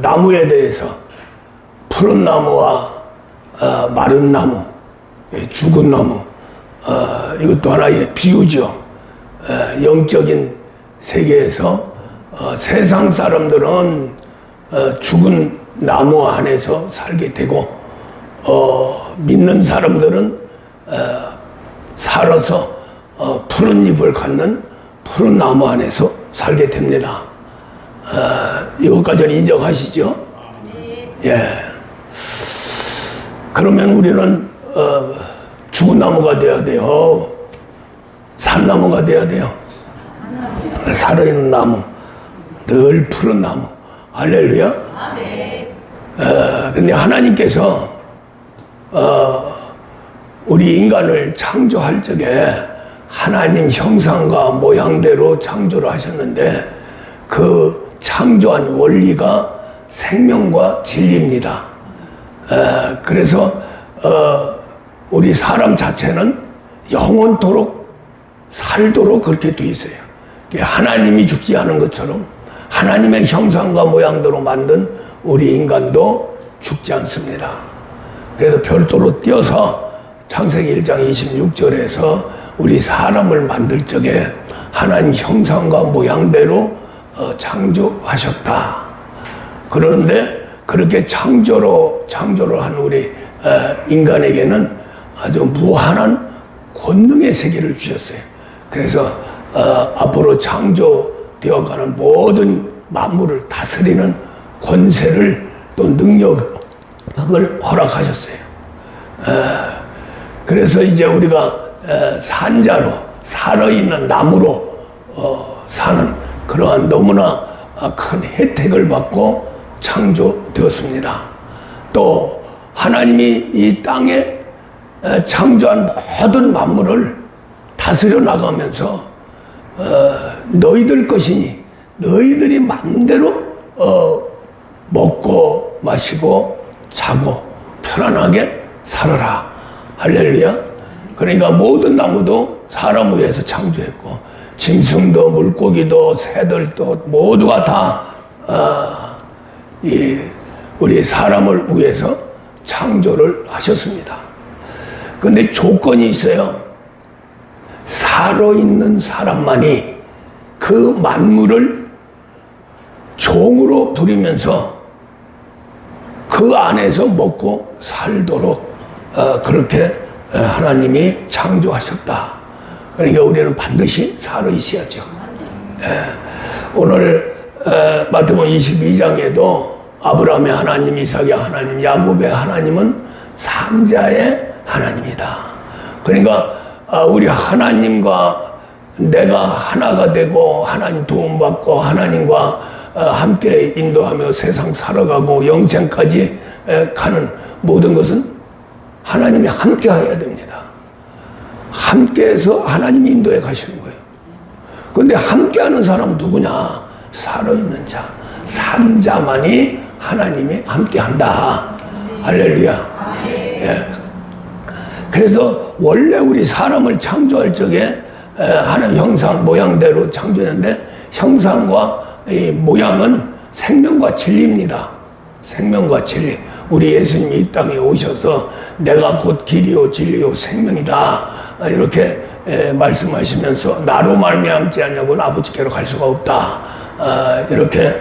나무에 대해서 푸른 나무와 마른 나무, 죽은 나무, 이것도 하나의 비유죠. 영적인 세계에서 세상 사람들은 죽은 나무 안에서 살게 되고 믿는 사람들은 살아서 푸른 잎을 갖는 푸른 나무 안에서 살게 됩니다. 이것까지는 인정하시죠? 예. 그러면 우리는 죽은 나무가 되어야 돼요? 산나무가 되어야 돼요? 살아있는 나무, 늘 푸른 나무. 할렐루야. 근데 하나님께서 우리 인간을 창조할 적에 하나님 형상과 모양대로 창조를 하셨는데 그 창조한 원리가 생명과 진리입니다. 그래서 우리 사람 자체는 영원토록 살도록 그렇게 돼 있어요. 하나님이 죽지 않은 것처럼 하나님의 형상과 모양대로 만든 우리 인간도 죽지 않습니다. 그래서 별도로 띄어서 창세기 1장 26절에서 우리 사람을 만들 적에 하나님 형상과 모양대로 창조하셨다. 그런데 그렇게 창조를 한 우리 인간에게는 아주 무한한 권능의 세계를 주셨어요. 그래서 앞으로 창조되어가는 모든 만물을 다스리는 권세를 또 능력을 허락하셨어요. 그래서 이제 우리가 산자로 살아있는 나무로 사는 그러한 너무나 큰 혜택을 받고 창조되었습니다. 또 하나님이 이 땅에 창조한 모든 만물을 다스려 나가면서 너희들 것이니 너희들이 마음대로 먹고 마시고 자고 편안하게 살아라. 할렐루야. 그러니까 모든 나무도 사람 위해서 창조했고 짐승도 물고기도 새들도 모두가 다 우리 사람을 위해서 창조를 하셨습니다. 그런데 조건이 있어요. 살아있는 사람만이 그 만물을 종으로 부리면서 그 안에서 먹고 살도록 그렇게 하나님이 창조하셨다. 그러니까 우리는 반드시 살아있어야죠. 오늘 마태복음 22장에도 아브라함의 하나님, 이삭의 하나님, 야곱의 하나님은 삼자의 하나님이다. 그러니까 우리 하나님과 내가 하나가 되고 하나님 도움받고 하나님과 함께 인도하며 세상 살아가고 영생까지 가는 모든 것은 하나님이 함께 해야 됩니다. 함께해서 하나님이 인도해 가시는 거예요. 그런데 함께하는 사람 누구냐? 살아있는 자, 산 자만이 하나님이 함께한다. 할렐루야. 예. 그래서 원래 우리 사람을 창조할 적에 하나님 형상 모양대로 창조했는데 형상과 이 모양은 생명과 진리입니다. 생명과 진리. 우리 예수님이 이 땅에 오셔서 내가 곧 길이요 진리요 생명이다. 이렇게 말씀하시면서 나로 말미암지 않냐고는 아버지께로 갈 수가 없다. 이렇게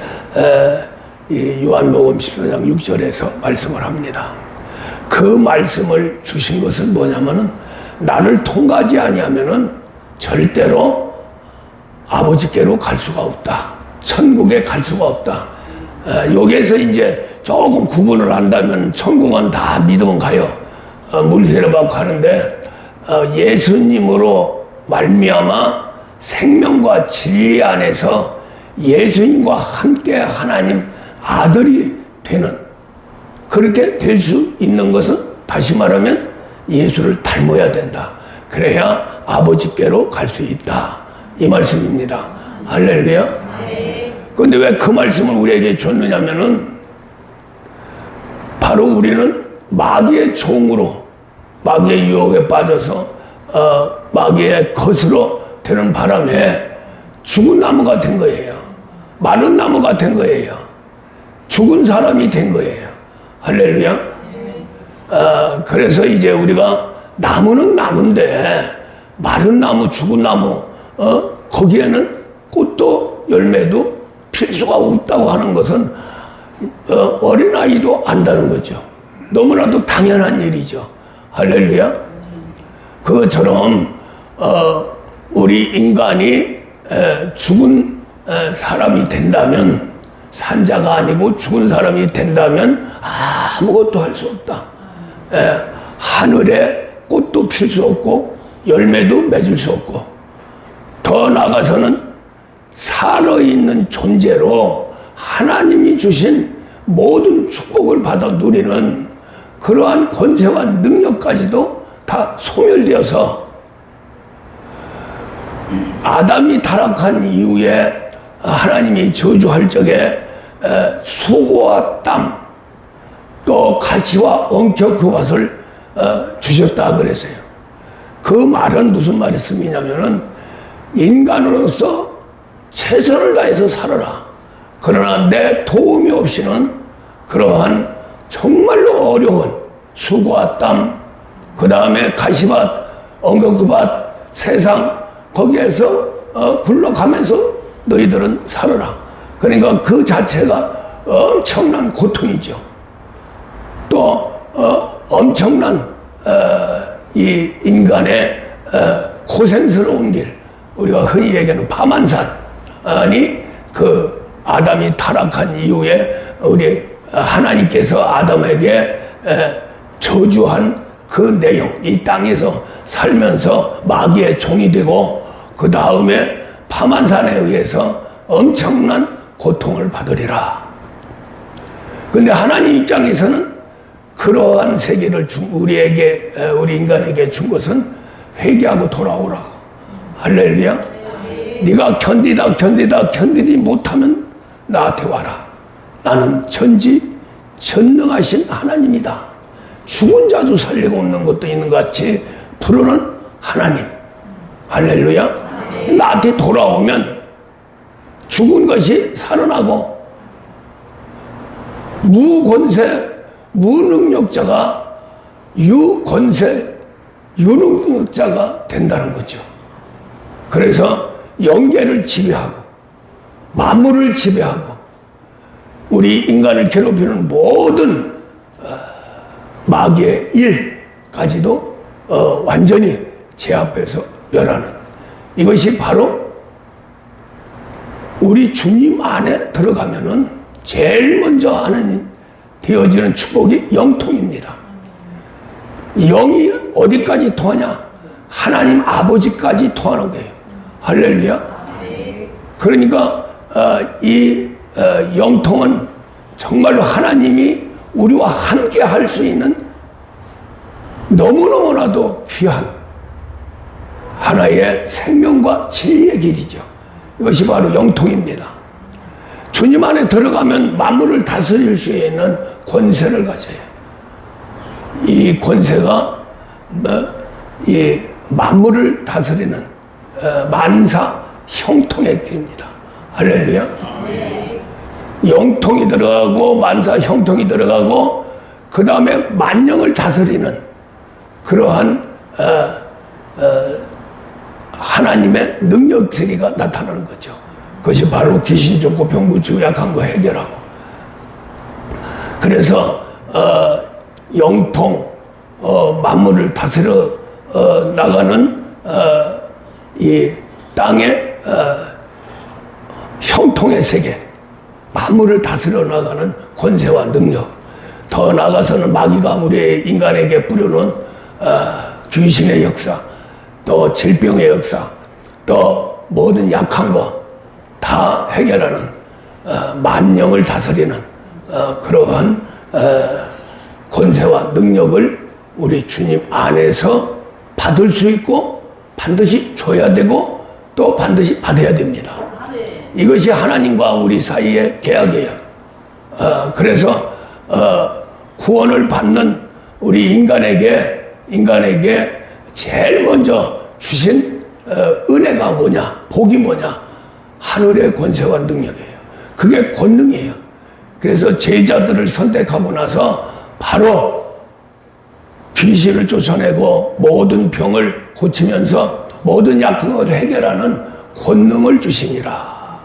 요한복음 14장 6절에서 말씀을 합니다. 그 말씀을 주신 것은 뭐냐면은 나를 통하지 아니하면은 절대로 아버지께로 갈 수가 없다. 천국에 갈 수가 없다. 여기에서 이제 조금 구분을 한다면 천국은 다 믿으면 가요. 물세례 받고 가는데 예수님으로 말미암아 생명과 진리 안에서 예수님과 함께 하나님 아들이 되는 그렇게 될 수 있는 것은 다시 말하면 예수를 닮아야 된다. 그래야 아버지께로 갈 수 있다. 이 말씀입니다. 할렐루야. 그런데 왜 그 말씀을 우리에게 줬느냐면은 바로 우리는 마귀의 종으로 마귀의 유혹에 빠져서 마귀의 것으로 되는 바람에 죽은 나무가 된 거예요. 마른 나무가 된 거예요. 죽은 사람이 된 거예요. 할렐루야. 그래서 이제 우리가 나무는 나무인데 마른 나무, 죽은 나무, 거기에는 꽃도 열매도 필수가 없다고 하는 것은 어린아이도 안다는 거죠. 너무나도 당연한 일이죠. 할렐루야. 그것처럼 우리 인간이 죽은 사람이 된다면, 산자가 아니고 죽은 사람이 된다면 아무것도 할 수 없다. 하늘에 꽃도 필 수 없고 열매도 맺을 수 없고, 더 나아가서는 살아있는 존재로 하나님이 주신 모든 축복을 받아 누리는 그러한 권세와 능력까지도 다 소멸되어서, 아담이 타락한 이후에 하나님이 저주할 적에 수고와 땀, 또 가시와 엉켜 그 밭을 주셨다 그랬어요. 그 말은 무슨 말씀이냐면은, 인간으로서 최선을 다해서 살아라. 그러나 내 도움이 없이는 그러한 정말로 어려운 수고와 땀, 그 다음에 가시밭, 엉거그밭, 세상, 거기에서 굴러가면서 너희들은 살아라. 그러니까 그 자체가 엄청난 고통이죠. 또 엄청난 이 인간의 고생스러운 길, 우리가 흔히 얘기하는 파만산이 그 아담이 타락한 이후에 우리 하나님께서 아담에게 저주한 그 내용, 이 땅에서 살면서 마귀의 종이 되고 그 다음에 파만산에 의해서 엄청난 고통을 받으리라. 근데 하나님 입장에서는 그러한 세계를 우리에게, 우리 인간에게 준 것은 회개하고 돌아오라. 할렐루야. 네가 견디지 못하면 나한테 와라. 나는 전지전능하신 하나님이다. 죽은 자도 살리고 없는 것도 있는 것 같이 부르는 하나님. 할렐루야. 나한테 돌아오면 죽은 것이 살아나고 무권세 무능력자가 유능력자가 된다는 거죠. 그래서 영계를 지배하고 만물을 지배하고 우리 인간을 괴롭히는 모든 마귀의 일까지도 완전히 제압해서 멸하는, 이것이 바로 우리 주님 안에 들어가면은 제일 먼저 하는 되어지는 축복이 영통입니다. 영이 어디까지 통하냐? 하나님 아버지까지 통하는 거예요. 할렐루야. 그러니까 이 영통은 정말로 하나님이 우리와 함께 할 수 있는 너무너무나도 귀한 하나의 생명과 진리의 길이죠. 이것이 바로 영통입니다. 주님 안에 들어가면 만물을 다스릴 수 있는 권세를 가져요. 이 권세가 이 만물을 다스리는 만사 형통의 길입니다. 할렐루야. 영통이 들어가고 만사 형통이 들어가고 그 다음에 만영을 다스리는 그러한 하나님의 능력 세계가 나타나는 거죠. 그것이 바로 귀신 쫓고 병부 약한 거 해결하고, 그래서 영통 만물을 다스려 나가는 이 땅의 형통의 세계, 만물을 다스려 나가는 권세와 능력, 더 나아가서는 마귀가 우리 인간에게 뿌려놓은 귀신의 역사, 또 질병의 역사, 또 모든 약한 거 다 해결하는 만영을 다스리는 그러한 권세와 능력을 우리 주님 안에서 받을 수 있고 반드시 줘야 되고 또 반드시 받아야 됩니다. 이것이 하나님과 우리 사이의 계약이에요. 그래서 구원을 받는 우리 인간에게 제일 먼저 주신 은혜가 뭐냐, 복이 뭐냐? 하늘의 권세와 능력이에요. 그게 권능이에요. 그래서 제자들을 선택하고 나서 바로 귀신을 쫓아내고 모든 병을 고치면서 모든 약증을 해결하는 권능을 주시니라.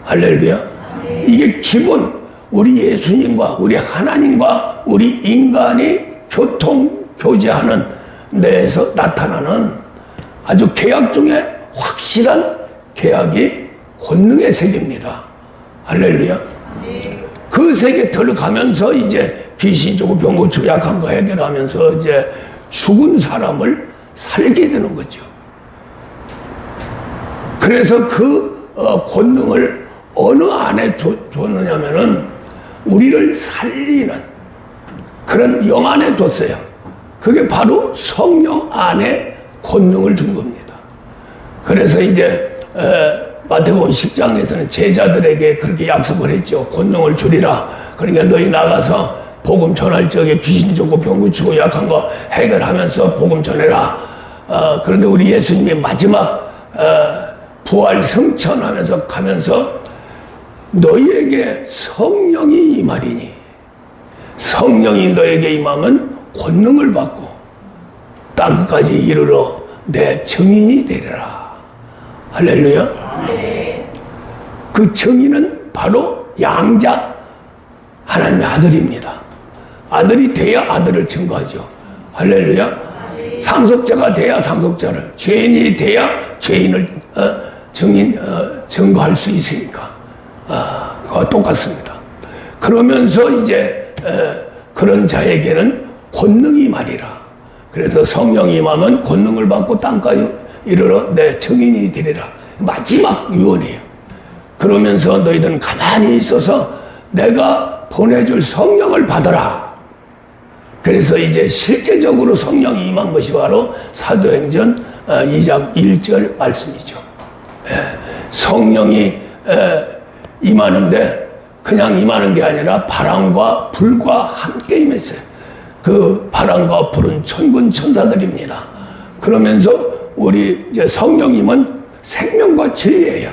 할렐루야. 이게 기본, 우리 예수님과 우리 하나님과 우리 인간이 교제하는 데에서 나타나는 아주 계약 중에 확실한 계약이 권능의 세계입니다. 할렐루야. 그 세계 들어가면서 이제 귀신 쫓고 병 고치고 약한 거 해결하면서 이제 죽은 사람을 살게 되는 거죠. 그래서 그 권능을 어느 안에 줬느냐면은 우리를 살리는 그런 영 안에 뒀어요. 그게 바로 성령 안에 권능을 준 겁니다. 그래서 이제 마태복음 10장에서는 제자들에게 그렇게 약속을 했죠. 권능을 주리라. 그러니까 너희 나가서 복음 전할 적에 귀신 쫓고 병 고치고 약한 거 해결하면서 복음 전해라. 그런데 우리 예수님이 마지막 부활 승천하면서 가면서 너희에게 성령이 임하리니, 성령이 너에게 임하면 권능을 받고 땅끝까지 이르러 내 증인이 되리라. 할렐루야. 그 증인은 바로 양자 하나님의 아들입니다. 아들이 돼야 아들을 증거하죠. 할렐루야. 상속자가 돼야 상속자를, 죄인이 돼야 죄인을 증거할 수 있으니까 그와 똑같습니다. 그러면서 이제 그런 자에게는 권능이 말이라. 그래서 성령이 임하면 권능을 받고 땅까지 이르러 내 증인이 되리라. 마지막 유언이에요. 그러면서 너희들은 가만히 있어서 내가 보내줄 성령을 받아라. 그래서 이제 실제적으로 성령이 임한 것이 바로 사도행전 2장 1절 말씀이죠. 성령이 임하는데 그냥 임하는 게 아니라 바람과 불과 함께 임했어요. 그 바람과 불은 천군 천사들입니다. 그러면서 우리 이제 성령님은 생명과 진리예요.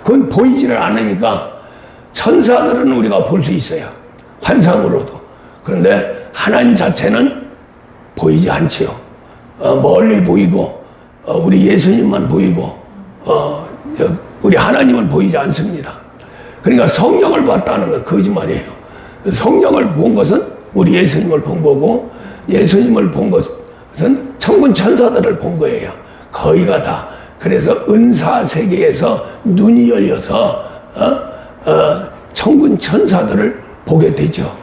그건 보이지를 않으니까 천사들은 우리가 볼 수 있어요. 환상으로도. 그런데 하나님 자체는 보이지 않지요. 멀리 보이고 우리 예수님만 보이고 우리 하나님은 보이지 않습니다. 그러니까 성령을 봤다는 건 거짓말이에요. 성령을 본 것은 우리 예수님을 본 거고 예수님을 본 것은 천군 천사들을 본 거예요. 거의가 다. 그래서 은사 세계에서 눈이 열려서 천군 천사들을 보게 되죠.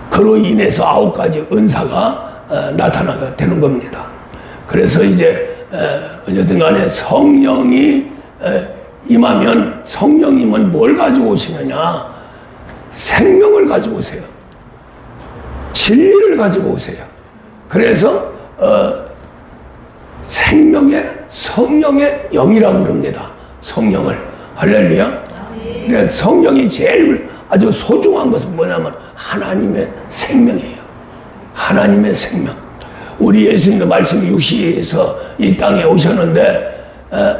그로 인해서 9가지 은사가 나타나게 되는 겁니다. 그래서 이제 어쨌든 간에 성령이 임하면 성령님은 뭘 가지고 오시느냐? 생명을 가지고 오세요. 진리를 가지고 오세요. 그래서 성령의 영이라고 그럽니다. 성령을. 할렐루야. 그래서 성령이 제일 아주 소중한 것은 뭐냐면 하나님의 생명이에요. 하나님의 생명. 우리 예수님의 말씀이 육시에서 이 땅에 오셨는데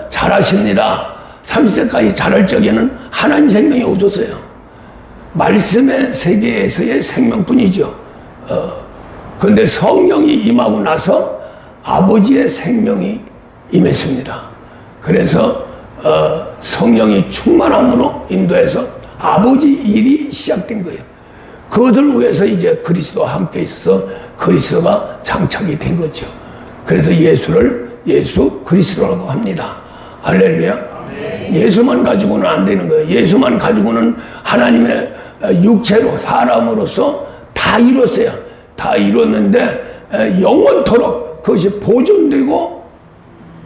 잘하십니다. 30세까지 자랄 적에는 하나님 생명이 없었어요. 말씀의 세계에서의 생명뿐이죠. 그런데 성령이 임하고 나서 아버지의 생명이 임했습니다. 그래서 성령이 충만함으로 인도해서 아버지 일이 시작된 거예요. 그것을 위해서 이제 그리스도와 함께 있어서 그리스도가 장착이 된 거죠. 그래서 예수 그리스도라고 합니다. 할렐루야. 예수만 가지고는 안 되는 거예요. 예수만 가지고는 하나님의 육체로 사람으로서 다 이뤘어요. 다 이뤘는데 영원토록 그것이 보존되고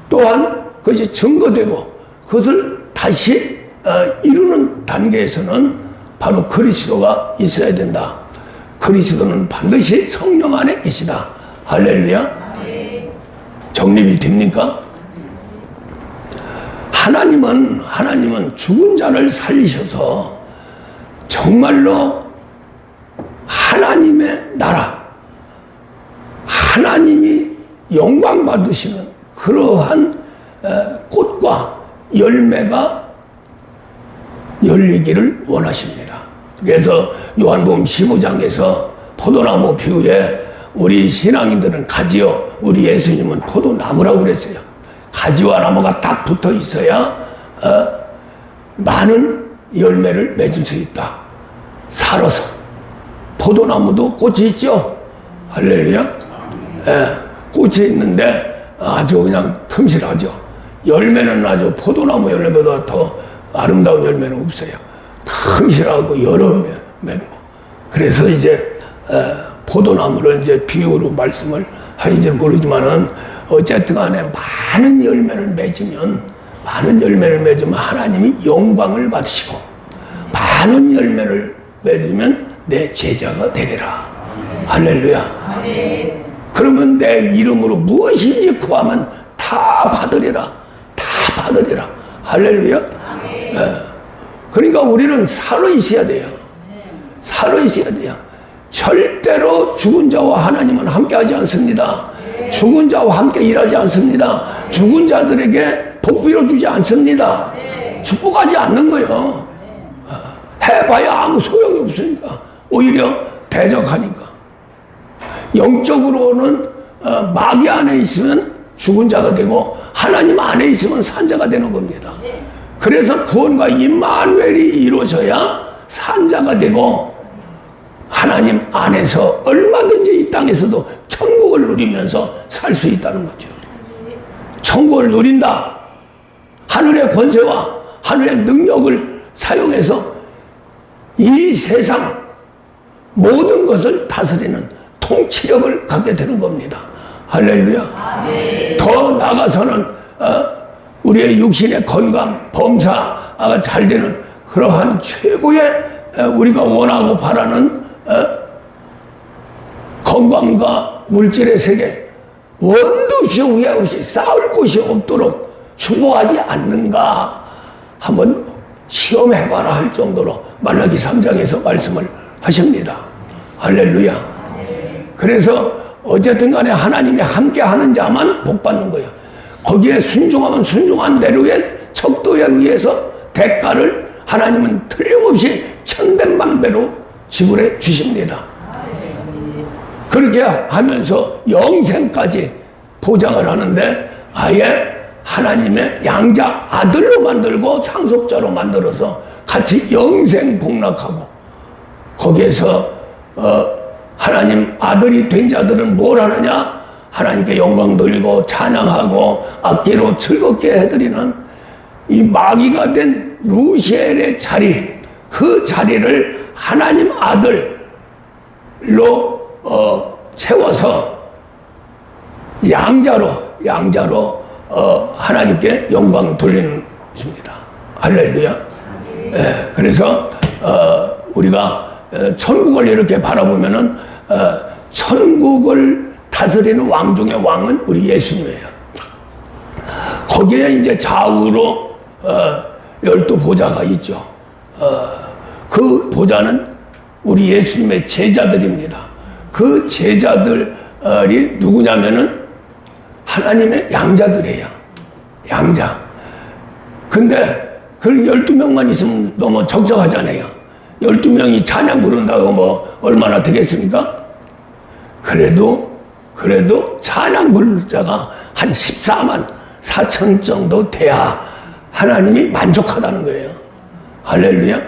또한 그것이 증거되고 그것을 다시 이루는 단계에서는 바로 그리스도가 있어야 된다. 그리스도는 반드시 성령 안에 계시다. 할렐루야. 정립이 됩니까? 하나님은 죽은 자를 살리셔서 정말로 하나님의 나라, 하나님이 영광 받으시는 그러한 꽃과 열매가 열리기를 원하십니다. 그래서 요한복음 15장에서 포도나무 비유에 우리 신앙인들은 가지요, 우리 예수님은 포도나무라고 그랬어요. 가지와 나무가 딱 붙어 있어야 많은 열매를 맺을 수 있다. 살아서. 포도나무도 꽃이 있죠. 할렐루야. 꽃이 있는데 아주 그냥 틈실하죠. 열매는 아주 포도나무 열매보다 더 아름다운 열매는 없어요. 틈실하고 여러 맺고. 그래서 이제 포도나무를 이제 비유로 말씀을 하는지 모르지만은 어쨌든 간에 많은 열매를 맺으면 하나님이 영광을 받으시고, 많은 열매를 맺으면 내 제자가 되리라. 할렐루야. 그러면 내 이름으로 무엇이든지 구하면 다 받으리라. 다 받으리라. 할렐루야. 그러니까 우리는 살아있어야 돼요. 살아있어야 돼요. 절대로 죽은 자와 하나님은 함께하지 않습니다. 죽은 자와 함께 일하지 않습니다. 죽은 자들에게 복비로 주지 않습니다. 축복하지 않는 거예요. 해봐야 아무 소용이 없으니까. 오히려 대적하니까. 영적으로는 마귀 안에 있으면 죽은 자가 되고 하나님 안에 있으면 산자가 되는 겁니다. 그래서 구원과 임마누엘이 이루어져야 산자가 되고 하나님 안에서 얼마든지 이 땅에서도 천국을 누리면서 살 수 있다는 거죠. 천국을 누린다. 하늘의 권세와 하늘의 능력을 사용해서 이 세상 모든 것을 다스리는 통치력을 갖게 되는 겁니다. 할렐루야. 더 나아가서는 우리의 육신의 건강, 범사가 잘 되는 그러한 최고의 우리가 원하고 바라는 건강과 물질의 세계, 원도 없이 후회 없이 싸울 곳이 없도록 축복하지 않는가 한번 시험해봐라 할 정도로 말라기 3장에서 말씀을 하십니다. 할렐루야. 그래서 어쨌든 간에 하나님이 함께 하는 자만 복 받는 거예요. 거기에 순종하면 순종한 대로의 척도에 의해서 대가를 하나님은 틀림없이 천백만 배로 지불해 주십니다. 그렇게 하면서 영생까지 보장을 하는데 아예 하나님의 양자 아들로 만들고 상속자로 만들어서 같이 영생 복락하고, 거기에서 하나님 아들이 된 자들은 뭘 하느냐? 하나님께 영광 돌리고 찬양하고 악기로 즐겁게 해드리는 이 마귀가 된 루시엘의 자리, 그 자리를 하나님 아들로 채워서 양자로 하나님께 영광 돌리는 것입니다. 할렐루야. 그래서 우리가 천국을 이렇게 바라보면은 천국을 다스리는 왕 중의 왕은 우리 예수님이에요. 거기에 이제 좌우로 12보좌가 있죠. 그 보좌는 우리 예수님의 제자들입니다. 그 제자들이 누구냐면은 하나님의 양자들이에요. 양자. 근데 그 12명만 있으면 너무 적적하잖아요. 12명이 찬양 부른다고 뭐 얼마나 되겠습니까? 그래도 찬양 부를 자가 한 14만 4천 정도 돼야 하나님이 만족하다는 거예요. 할렐루야.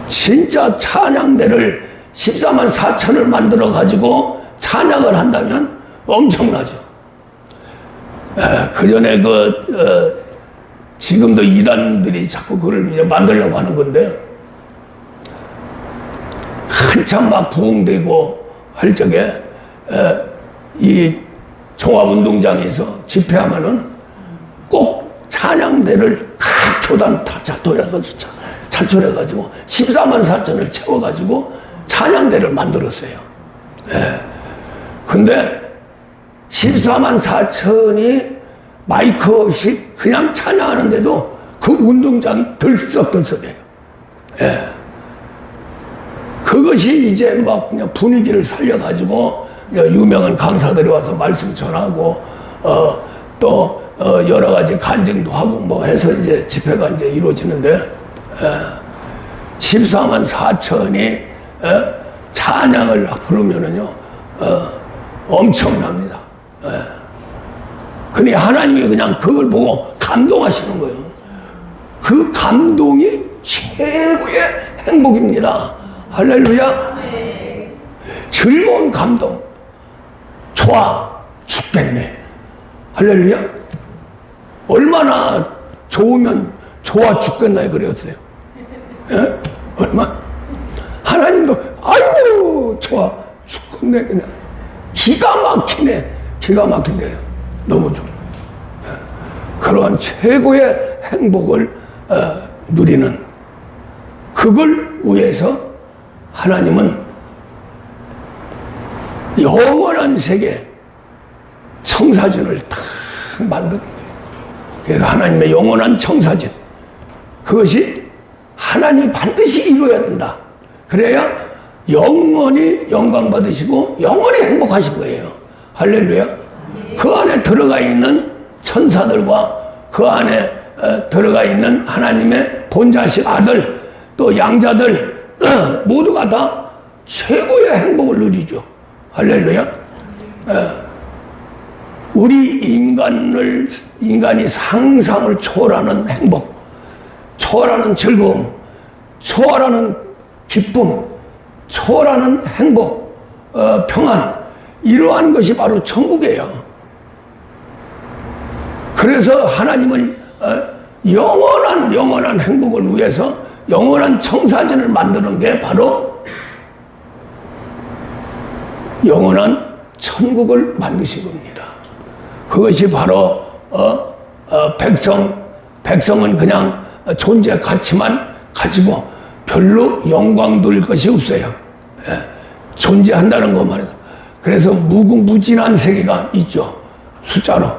진짜 찬양대를 14만 4천을 만들어 가지고 찬양을 한다면 엄청나죠. 그 전에 지금도 이단들이 자꾸 그걸 이제 만들려고 하는 건데, 한참 막 부흥되고 할 적에 이 종합운동장에서 집회하면은 꼭 찬양대를 각 교단 다 차출해가지고 14만 4천을 채워가지고 찬양대를 만들었어요. 근데 14만 4천이 마이크 없이 그냥 찬양하는데도 그 운동장이 들썩들썩해요. 그것이 이제 막 그냥 분위기를 살려가지고 유명한 강사들이 와서 말씀 전하고 또 여러 가지 간증도 하고 뭐 해서 이제 집회가 이제 이루어지는데 14만 4천이 찬양을 부르면은요 엄청납니다. 그니 하나님이 그냥 그걸 보고 감동하시는 거예요. 그 감동이 최고의 행복입니다. 할렐루야. 즐거운 감동. 좋아 죽겠네. 할렐루야. 얼마나 좋으면 좋아 죽겠나 그랬어요. 얼마? 하나님도 아이고 좋아 죽겠네. 그냥 기가 막히네. 기가 막힌대요. 너무 좋아. 그러한 최고의 행복을 누리는 그걸 위해서 하나님은 영원한 세계 청사진을 다 만드는 거예요. 그래서 하나님의 영원한 청사진, 그것이 하나님이 반드시 이루어야 된다. 그래야 영원히 영광 받으시고 영원히 행복하실 거예요. 할렐루야. 그 안에 들어가 있는 천사들과 그 안에 들어가 있는 하나님의 본자식 아들 또 양자들 모두가 다 최고의 행복을 누리죠. 할렐루야. 우리 인간이 상상을 초월하는 행복, 초월하는 즐거움, 초월하는 기쁨, 초월하는 행복, 평안, 이러한 것이 바로 천국이에요. 그래서 하나님은 영원한 행복을 위해서 영원한 청사진을 만드는 게 바로 영원한 천국을 만드신 겁니다. 그것이 바로 백성은 그냥 존재 가치만 가지고 별로 영광 돌릴 것이 없어요. 존재한다는 것만 해도. 그래서 무궁무진한 세계가 있죠. 숫자로.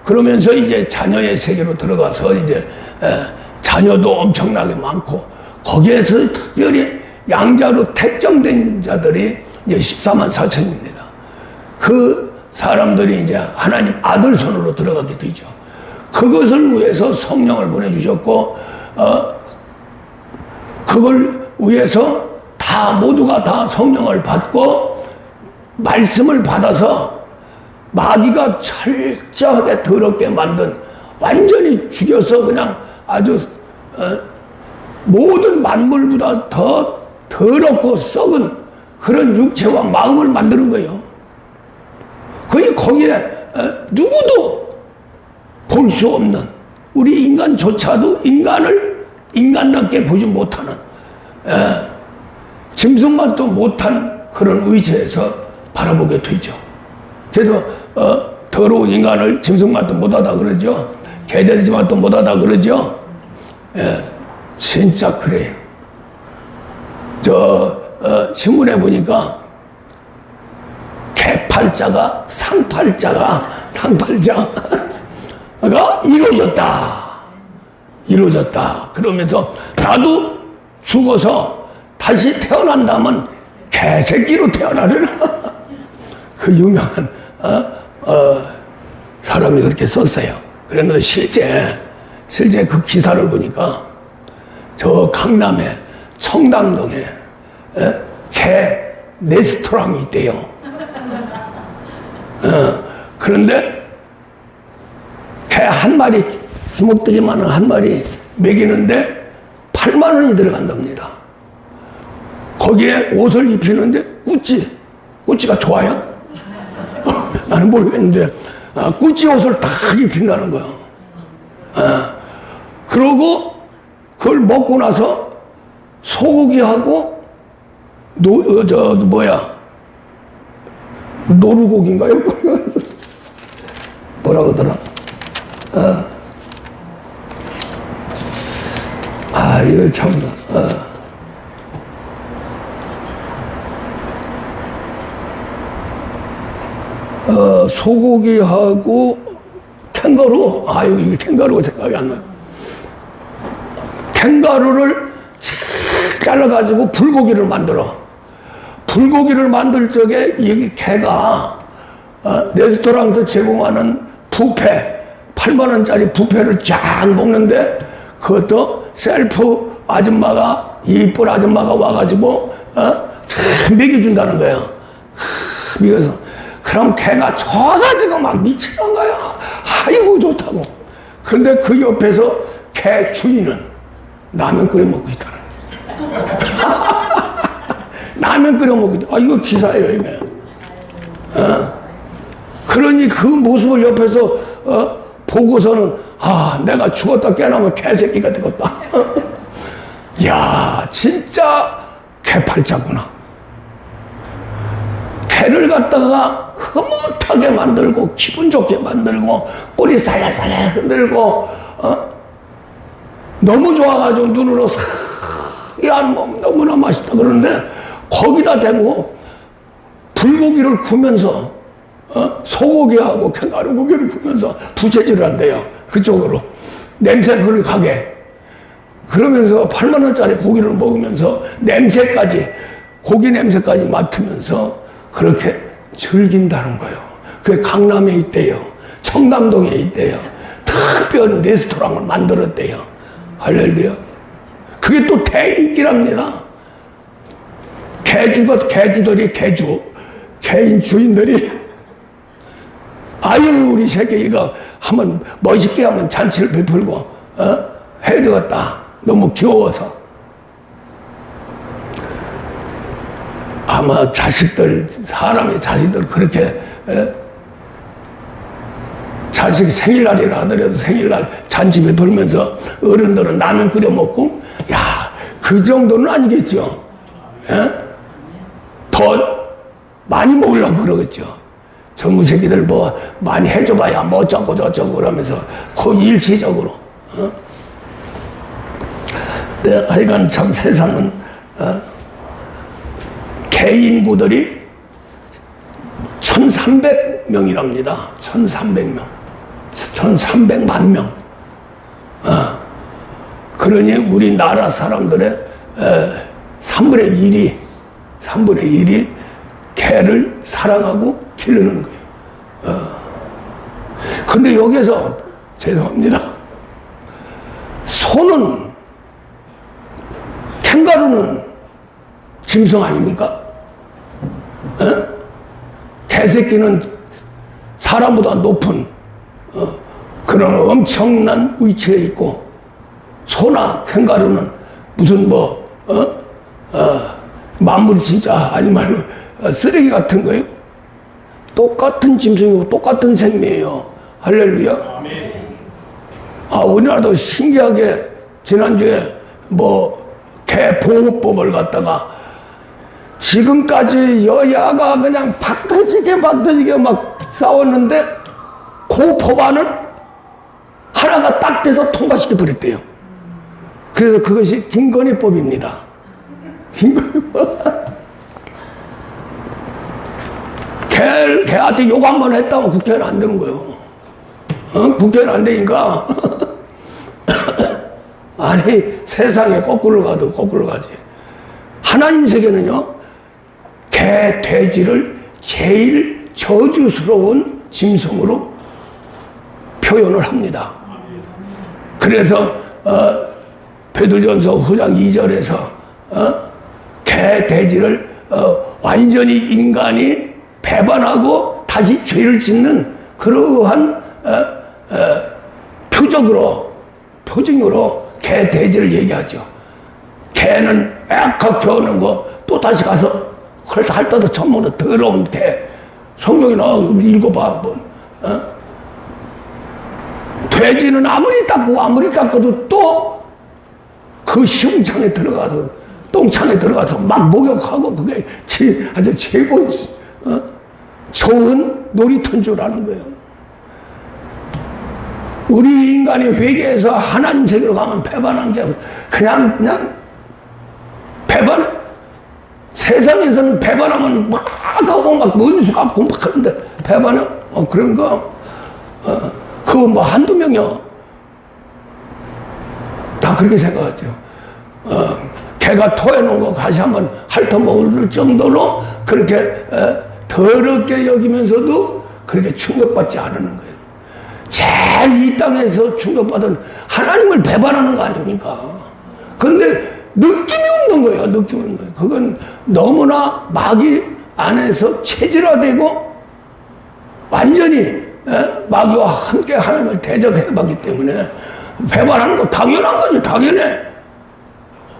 그러면서 이제 자녀의 세계로 들어가서 이제 자녀도 엄청나게 많고 거기에서 특별히 양자로 택정된 자들이 이제 14만 4천입니다. 그 사람들이 이제 하나님 아들 손으로 들어가게 되죠. 그것을 위해서 성령을 보내주셨고, 그걸 위해서 모두가 다 성령을 받고, 말씀을 받아서 마귀가 철저하게 더럽게 만든, 완전히 죽여서 그냥 아주, 모든 만물보다 더 더럽고 썩은 그런 육체와 마음을 만드는 거예요. 거기에 누구도 볼 수 없는, 우리 인간조차도 인간을 인간답게 보지 못하는, 짐승만도 못한 그런 위치에서 바라보게 되죠. 그래도 더러운 인간을 짐승만도 못하다 그러죠. 개돼지만도 못하다 그러죠. 진짜 그래요. 신문에 보니까 개팔자가 상팔자가 이루어졌다. 그러면서 나도 죽어서 다시 태어난다면 개새끼로 태어나려나. 그 유명한 사람이 그렇게 썼어요. 그랬는데 실제 그 기사를 보니까 저 강남에 청담동에 개 레스토랑이 있대요. 그런데 개 한 마리, 주먹들이만한 한 마리 먹이는데 8만 원이 들어간답니다. 거기에 옷을 입히는데 꾸찌가 좋아요? 나는 모르겠는데 꾸찌 옷을 다 입힌다는 거야. 그러고 그걸 먹고 나서 소고기하고 노루고기인가요? 뭐라 그러더라? 이거 참, 소고기하고 캥거루, 이게 캥거루가 생각이 안 나요. 캥거루를 잘라가지고 불고기를 만들어. 불고기를 만들 적에 이 개가 레스토랑에서 제공하는 뷔페 8만 원짜리 뷔페를 쫙 먹는데 그것도 셀프 아줌마가 이쁜 아줌마가 와가지고 참 먹여준다는 거야. 미워서 그럼 걔가 좋아가지고 막 미치는 거야. 아이고 좋다고. 그런데 그 옆에서 걔 주인은 라면 끓여 먹고 있다는 거야. 라면 끓여 먹고 있다. 아 이거 기사예요 이게. 그러니 그 모습을 옆에서 보고서는 내가 죽었다 깨어나면 개새끼가 되겠다. 야 진짜 개팔자구나. 개를 갖다가 흐뭇하게 만들고 기분 좋게 만들고 꼬리 살살살 흔들고 너무 좋아가지고 눈으로 야 너무나 맛있다 그러는데 거기다 대고 불고기를 구우면서 소고기하고 캥거루 고기를 구우면서 부채질을 한대요. 그쪽으로 냄새 그리 가게. 그러면서 8만 원짜리 고기를 먹으면서 냄새까지 고기 냄새까지 맡으면서 그렇게 즐긴다는 거예요. 그게 강남에 있대요. 청담동에 있대요. 특별한 레스토랑을 만들었대요. 할렐루야. 그게 또 대인기랍니다. 개주들이 개인 주인들이 아유 우리 새끼 이거 한번 멋있게 한번 잔치를 베풀고 해야 되겠다. 너무 귀여워서. 아마 사람의 자식들 그렇게 자식 생일날이라 하더라도 생일날 잔치 베풀면서 어른들은 라면 끓여 먹고 그 정도는 아니겠죠. 더 많이 먹으려고 그러겠죠. 젊은 새끼들 뭐 많이 해줘봐야 뭐 어쩌고 저쩌고 그러면서 일시적으로. 하여간 참 세상은 개인구들이 1300명이랍니다. 1300명. 1300만 명. 그러니 우리나라 사람들의 3분의 1이 개를 사랑하고 기르는 거예요. 근데 여기서 죄송합니다. 소는 캥거루는 짐승 아닙니까? 개새끼는 사람보다 높은 그런 엄청난 위치에 있고 소나 캥거루는 무슨 만물 진짜 아니 말로 쓰레기 같은 거예요. 똑같은 짐승이고 똑같은 생명이에요. 할렐루야. 우리나라도 신기하게 지난주에 개 보호법을 갖다가 지금까지 여야가 그냥 박터지게 막 싸웠는데 그 법안은 하나가 딱 돼서 통과시켜 버렸대요. 그래서 그것이 김건희법입니다. 김건희법. 걔한테 욕 한 번 했다면 국회는 안 되는 거예요. 국회는 안 되니까. 아니, 세상에 거꾸로 가도 거꾸로 가지. 하나님 세계는요, 개, 돼지를 제일 저주스러운 짐승으로 표현을 합니다. 그래서, 베드로전서 9장 2절에서, 개, 돼지를, 완전히 인간이 배반하고 다시 죄를 짓는 그러한, 표징으로 개, 돼지를 얘기하죠. 개는 애악하게 겨우는 거, 또 다시 가서 핥아도 처먹는 더러운 개. 성경에 나와 읽어봐, 한번. 돼지는 아무리 닦아도 또 그 시궁창에 들어가서, 똥창에 들어가서 막 목욕하고 그게 아주 최고, 좋은 놀이터인 줄 아는 거예요. 우리 인간이 회개해서 하나님 세계로 가면 배반한 게 그냥 배반해. 세상에서는 배반하면 막 하고 막 원수 갚고 막 하는데 배반해. 그런 거. 그거 한두 명이요. 다 그렇게 생각하죠. 개가 토해놓은 거 다시 한번 핥아먹을 정도로 그렇게 더럽게 여기면서도 그렇게 충격받지 않는 거예요. 제일 이 땅에서 충격받은 하나님을 배반하는 거 아닙니까? 그런데 느낌이 없는 거예요. 느낌이 없는 거예요. 그건 너무나 마귀 안에서 체질화되고 완전히 마귀와 함께 하나님을 대적해봤기 때문에 배반하는 거 당연한 거죠. 당연해.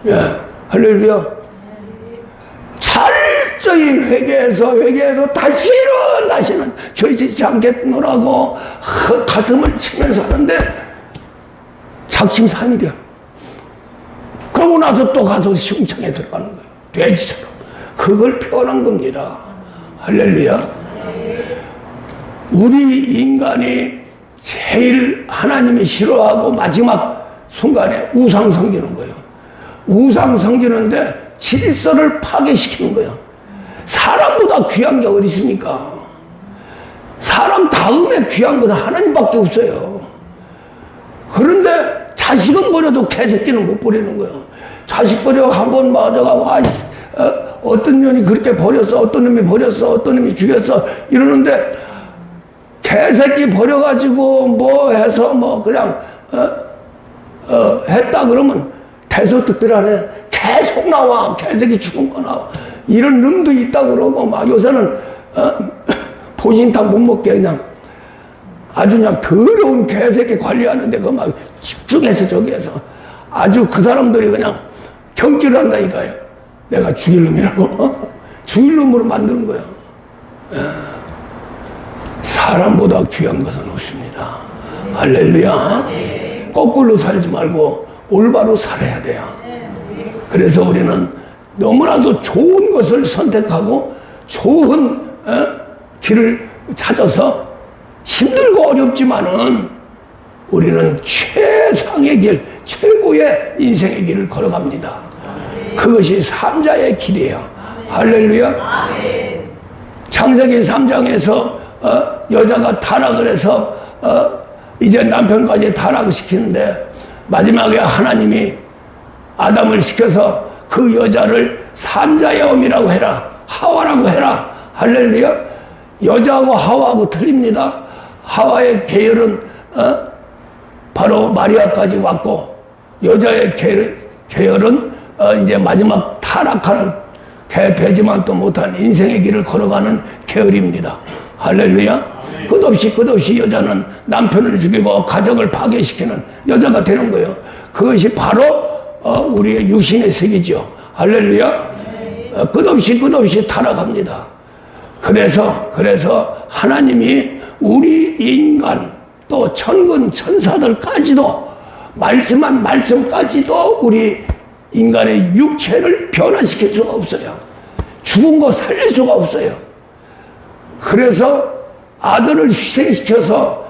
예, 할렐루야. 철저히 회개해서 다시는 저지지 않겠노라고 가슴을 치면서 하는데 작심삼일이야. 그러고 나서 또 가서 시궁창에 들어가는 거예요. 돼지처럼. 그걸 표현한 겁니다. 할렐루야. 우리 인간이 제일 하나님이 싫어하고 마지막 순간에 우상 섬기는 거예요. 우상 섬기는데 질서를 파괴시키는 거예요. 사람보다 귀한 게 어디 있습니까? 사람 다음에 귀한 것은 하나님밖에 없어요. 그런데 자식은 버려도 개새끼는 못 버리는 거예요. 자식 버려 한번 맞아가고 어떤 년이 그렇게 버렸어, 어떤 놈이 버렸어, 어떤 놈이 죽였어 이러는데 개새끼 버려가지고 뭐 해서 뭐 그냥 했다 그러면 대소특별하네. 계속 나와. 개새끼 죽은 거 나와. 이런 놈도 있다고 그러고 막 요새는 보신탕 못 먹게 그냥 아주 그냥 더러운 개새끼 관리하는데 그거 막 집중해서 저기해서 아주 그 사람들이 그냥 경기를 한다니까요. 내가 죽일 놈이라고. 죽일 놈으로 만드는 거예요. 사람보다 귀한 것은 없습니다. 할렐루야. 거꾸로 살지 말고 올바로 살아야 돼요. 그래서 우리는 너무나도 좋은 것을 선택하고 좋은 길을 찾아서 힘들고 어렵지만은 우리는 최상의 길, 최고의 인생의 길을 걸어갑니다. 그것이 산자의 길이에요. 할렐루야. 창세기 3장에서 여자가 타락을 해서 이제 남편까지 타락을 시키는데 마지막에 하나님이 아담을 시켜서 그 여자를 산자의 어미라고 해라. 하와라고 해라. 할렐루야. 여자하고 하와하고 틀립니다. 하와의 계열은 바로 마리아까지 왔고 여자의 계열은 이제 마지막 타락하는 되지만 또 못한 인생의 길을 걸어가는 계열입니다. 할렐루야. 끝없이 여자는 남편을 죽이고 가정을 파괴시키는 여자가 되는 거예요. 그것이 바로 우리의 육신의 색이죠. 할렐루야. 끝없이 타락합니다. 그래서 하나님이 우리 인간 또 천군 천사들까지도 말씀한 말씀까지도 우리 인간의 육체를 변화시킬 수가 없어요. 죽은 거 살릴 수가 없어요. 그래서 아들을 희생시켜서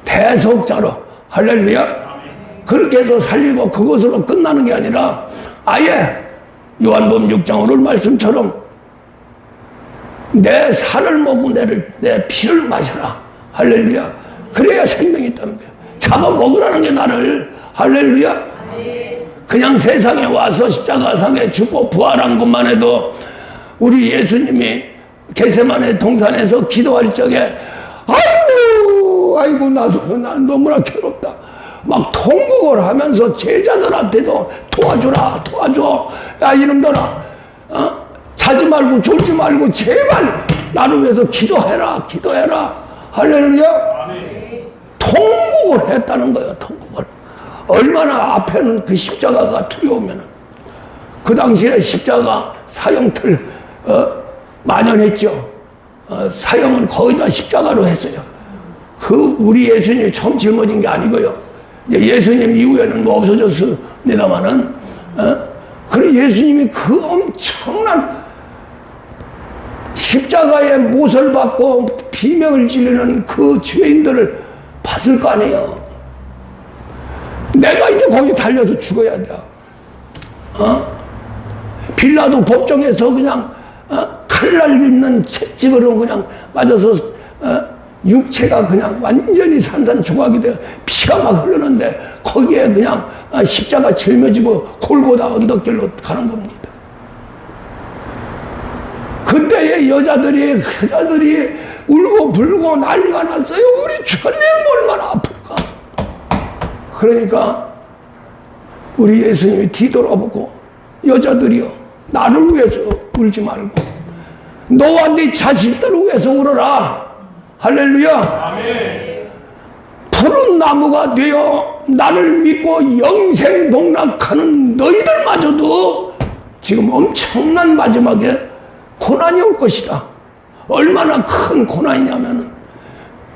대속자로 할렐루야. 그렇게 해서 살리고 그것으로 끝나는 게 아니라 아예 요한복음 6장 오늘 말씀처럼 내 살을 먹고 내 피를 마셔라. 할렐루야. 그래야 생명이 있다는 거야. 잡아먹으라는 게 나를. 할렐루야. 그냥 세상에 와서 십자가상에 죽고 부활한 것만 해도 우리 예수님이 겟세마네 동산에서 기도할 적에 아이고 난 너무나 괴롭다. 막 통곡을 하면서 제자들한테도 도와줘. 야 이놈들아 자지 말고 졸지 말고 제발 나를 위해서 기도해라. 할렐루야. 통곡을 했다는 거예요. 통곡을. 얼마나 앞에는 그 십자가가 두려우면은 그 당시에 십자가 사형틀 만연했죠. 사형은 거의 다 십자가로 했어요. 우리 예수님이 처음 짊어진 게 아니고요. 이제 예수님 이후에는 뭐 없어졌습니다만은 그래 예수님이 그 엄청난 십자가의 못을 받고 비명을 지르는 그 죄인들을 봤을 거 아니에요. 내가 이제 거기 달려서 죽어야 돼. 빌라도 법정에서 그냥 칼날 있는 채찍으로 그냥 맞아서 육체가 그냥 완전히 산산조각이 돼요. 피가 막 흐르는데 거기에 그냥 십자가 짊어지고 골고다 언덕길로 가는 겁니다. 그때의 여자들이 울고 불고 난리가 났어요. 우리 주님 얼마나 아플까. 그러니까 우리 예수님이 뒤돌아보고 여자들이여 나를 위해서 울지 말고 너와 네 자식들을 위해서 울어라. 할렐루야. 아멘. 푸른 나무가 되어 나를 믿고 영생 복락하는 너희들마저도 지금 엄청난 마지막에 고난이 올 것이다. 얼마나 큰 고난이냐면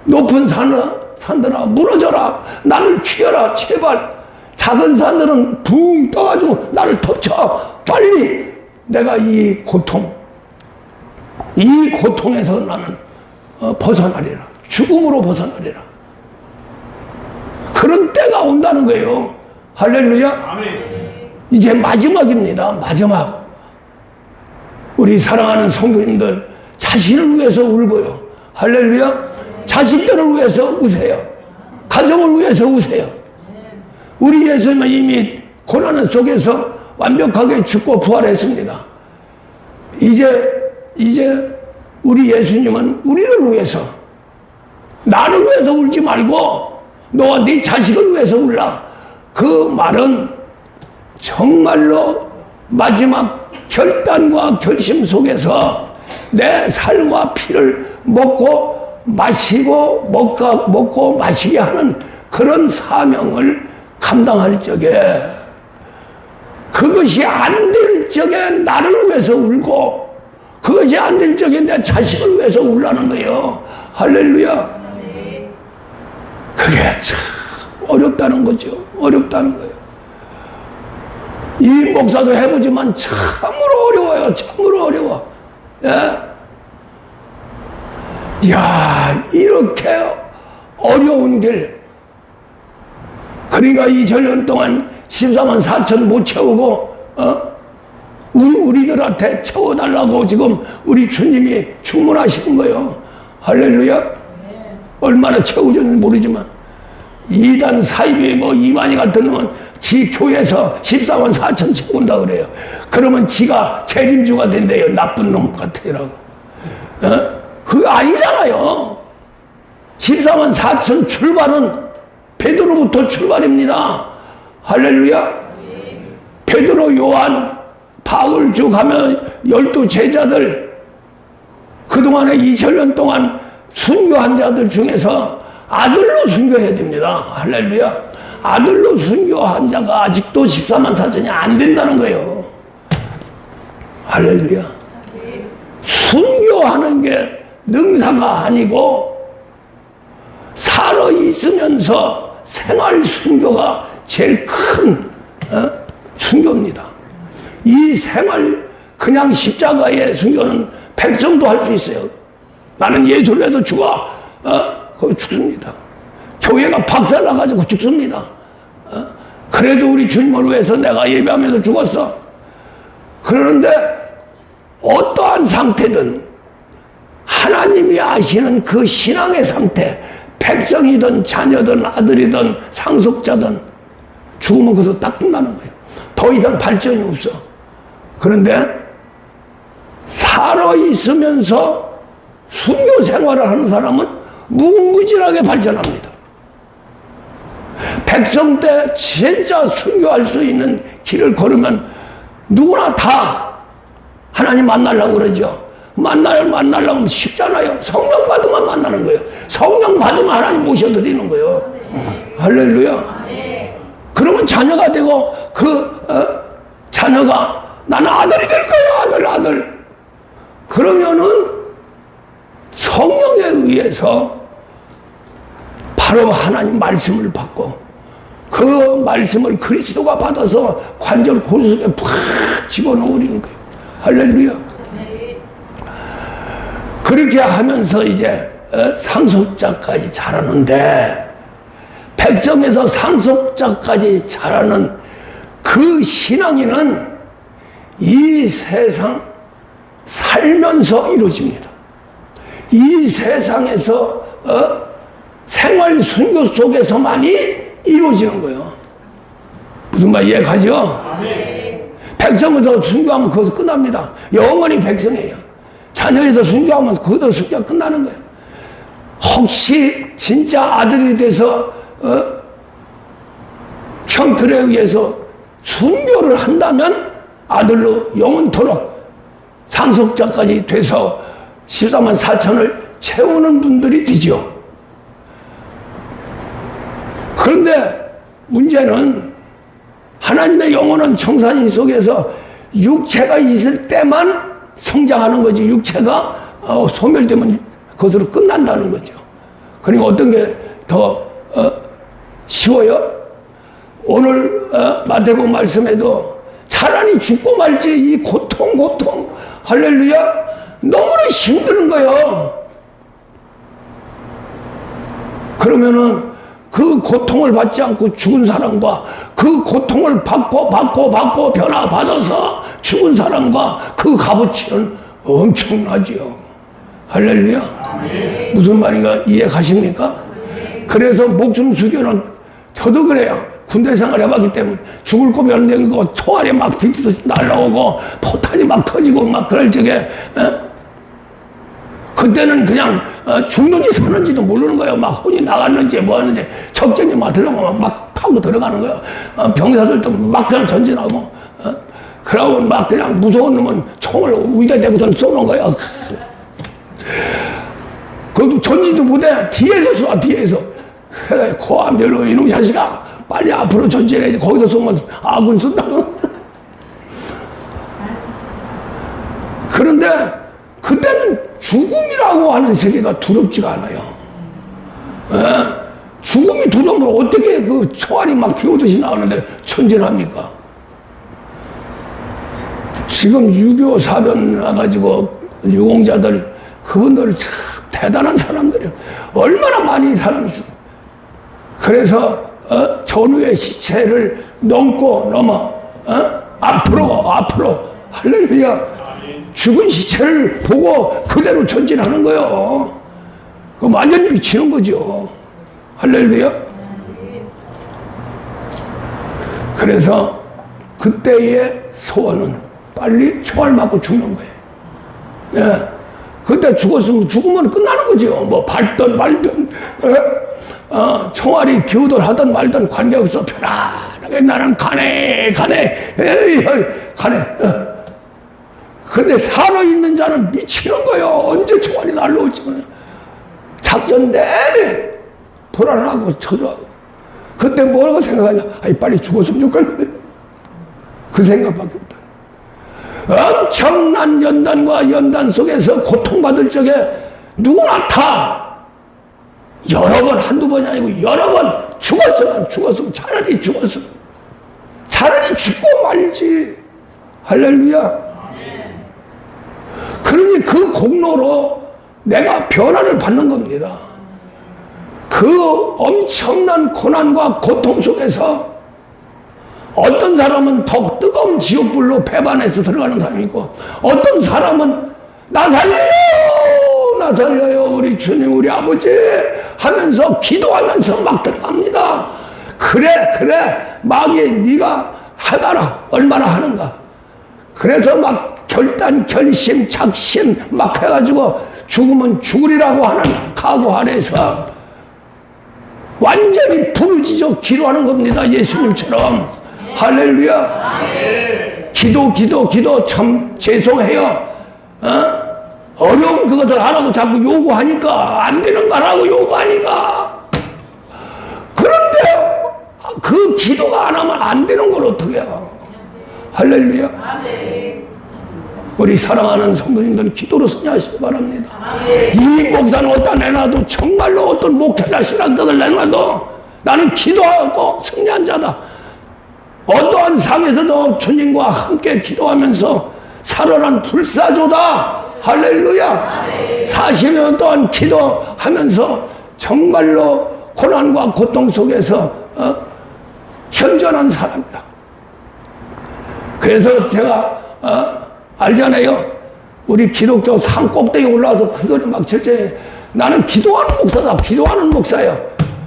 높은 산들아 무너져라. 나를 취하라. 제발. 작은 산들은 붕 떠가지고 나를 덮쳐. 빨리 내가 이 고통에서 나는 벗어나리라. 죽음으로 벗어나리라. 그런 때가 온다는 거예요. 할렐루야. 아멘. 이제 마지막입니다. 마지막. 우리 사랑하는 성도님들 자신을 위해서 울고요. 할렐루야. 자식들을 위해서 우세요. 가정을 위해서 우세요. 우리 예수님은 이미 고난 속에서 완벽하게 죽고 부활했습니다. 이제 우리 예수님은 우리를 위해서, 나를 위해서 울지 말고 너와 네 자식을 위해서 울라. 그 말은 정말로 마지막 결단과 결심 속에서 내 살과 피를 먹고 마시게 하는 그런 사명을 감당할 적에, 그것이 안 될 적에 나를 위해서 울고, 그것이 안 될 적에 내 자식을 위해서 울라는 거예요. 할렐루야. 그게 참 어렵다는 거죠. 어렵다는 거예요. 이 목사도 해보지만 참으로 어려워요. 참으로 어려워. 예? 이야, 이렇게 어려운 길. 그러니까 이 전년 동안 14만 4천 못 채우고, 우리들한테 채워달라고 지금 우리 주님이 주문하시는 거예요. 할렐루야. 얼마나 채워줬는지 모르지만, 이단 사이비 뭐 이만희 같은 놈은 지 교회에서 14만 4천 채운다 그래요. 그러면 지가 재림주가 된대요. 나쁜 놈 같아라고. 그거 아니잖아요. 14만 4천 출발은 베드로부터 출발입니다. 할렐루야. 베드로, 요한, 바울 쭉 하면 12 제자들, 그동안에 2000년 동안 순교한 자들 중에서 아들로 순교해야 됩니다. 할렐루야. 아들로 순교한 자가 아직도 14만 4천이 안 된다는 거예요. 할렐루야. 순교하는 게 능사가 아니고 살아 있으면서 생활 순교가 제일 큰 순교입니다. 이 생활, 그냥 십자가의 순교는 백성도 할 수 있어요. 나는 예수를 해도 죽어. 거기 죽습니다. 교회가 박살나가지고 죽습니다. 그래도 우리 주님을 위해서 내가 예배하면서 죽었어. 그러는데 어떠한 상태든 하나님이 아시는 그 신앙의 상태, 백성이든 자녀든 아들이든 상속자든 죽으면 그것도 딱 끝나는 거예요. 더 이상 발전이 없어. 그런데 살아있으면서 순교 생활을 하는 사람은 무궁무진하게 발전합니다. 백성 때 진짜 순교할 수 있는 길을 걸으면 누구나 다 하나님 만나려고 그러죠. 만나려면 쉽잖아요. 성령 받으면 만나는 거예요. 성령 받으면 하나님 모셔드리는 거예요. 할렐루야. 그러면 자녀가 되고 자녀가 나는 아들이 될 거야. 아들. 그러면은 성령에 의해서 바로 하나님 말씀을 받고 그 말씀을 그리스도가 받아서 관절 고리 속에 팍 집어넣으리는 거예요. 할렐루야. 그렇게 하면서 이제 상속자까지 자라는데, 백성에서 상속자까지 자라는 그 신앙인은 이 세상 살면서 이루어집니다. 이 세상에서 생활 순교 속에서만이 이루어지는 거예요. 무슨 말 이해가죠? 백성에서 순교하면 그것도 끝납니다. 영원히 백성이에요. 자녀에서 순교하면 그것도 순교가 끝나는 거예요. 혹시 진짜 아들이 돼서 형틀에 의해서 순교를 한다면 아들로 영원토록 상속자까지 돼서 14만 4천을 채우는 분들이 되죠. 그런데 문제는 하나님의 영원한 청산인 속에서 육체가 있을 때만 성장하는 거지, 육체가 소멸되면 그것으로 끝난다는 거죠. 그러니까 어떤 게 더 쉬워요? 오늘 마태복음 말씀에도 차라리 죽고 말지 이 고통 할렐루야 너무나 힘든 거예요. 그러면은 그 고통을 받지 않고 죽은 사람과 그 고통을 받고 변화받아서 죽은 사람과 그 값어치는 엄청나지요. 할렐루야. 무슨 말인가 이해 가십니까? 그래서 목숨 수교는 저도 그래요. 군대 생활 해봤기 때문에 죽을 고비 안 되는 거 총알이 막 비비듯이 날라오고 포탄이 막 터지고 막 그럴 적에 그때는 그냥 죽는지 사는지도 모르는 거예요. 막 혼이 나갔는지 뭐 하는지 적전이 막 들어가면 막 파고 들어가는 거예요. 병사들도 막 그냥 전진하고 그러고 막 그냥 무서운 놈은 총을 위에다 대고선 쏘는 거예요. 그것도 전진도 못해. 뒤에서 쏴 뒤에서. 그래 고함별로 이놈 자식아 빨리 앞으로 전진해야지. 거기서 쏘면 아군 쏜다고. 그런데 그때는 죽음이라고 하는 세계가 두렵지가 않아요. 죽음이 두려우면 어떻게 그 총알이 막 비오듯이 나오는데 전진합니까? 지금 6.25 사변 나가지고 유공자들 그분들 참 대단한 사람들이에요. 얼마나 많이 사람이 죽어. 그래서 전후의 시체를 넘어 앞으로 할렐루야 죽은 시체를 보고 그대로 전진하는 거예요. 그럼 완전히 미치는 거죠. 할렐루야. 그래서 그때의 소원은 빨리 총알 맞고 죽는 거예요. 네. 그때 죽으면 끝나는 거죠. 뭐 밟든 말든 총알이 비우든 하든 말든 관계없어. 편안하게 나는 가네 에이, 가네. 근데 살아있는 자는 미치는 거예요. 언제 총알이 날라올지. 작전 내내 불안하고 초조하고. 그때 뭐라고 생각하냐. 아이 빨리 죽었으면 좋겠는데. 그 생각밖에 없다. 엄청난 연단과 연단 속에서 고통받을 적에 누구나 다 여러 번 한두 번이 아니고 여러 번 죽었으면 차라리 죽고 말지. 할렐루야. 그러니 그 공로로 내가 변화를 받는 겁니다. 그 엄청난 고난과 고통 속에서 어떤 사람은 더 뜨거운 지옥불로 배반해서 들어가는 사람이 있고 어떤 사람은 나 살려요 우리 주님 우리 아버지 하면서 기도하면서 막 들어갑니다. 그래 마귀 네가 해봐라 얼마나 하는가. 그래서 막 결단 결심 작심 막 해가지고 죽으면 죽으리라고 하는 각오 아래서 완전히 부르짖어 기도하는 겁니다. 예수님처럼. 할렐루야. 기도 참 죄송해요. 어려운 그것을 하라고 자꾸 요구하니까 안 되는 거라고 요구하니까. 그런데 그 기도가 안 하면 안 되는 걸 어떻게 해요. 할렐루야. 우리 사랑하는 성도님들 기도로 승리하시기 바랍니다. 이 목사는 어디다 내놔도 정말로 어떤 목회자 신앙자들 내놔도 나는 기도하고 승리한 자다. 어떠한 상에서도 주님과 함께 기도하면서 살아난 불사조다. 할렐루야. 40년 동안 기도하면서 정말로 고난과 고통 속에서 현존한 사람이다. 그래서 제가 알잖아요. 우리 기독교 산 꼭대기 올라와서 그 소리 막 절제. 나는 기도하는 목사다. 기도하는 목사예요.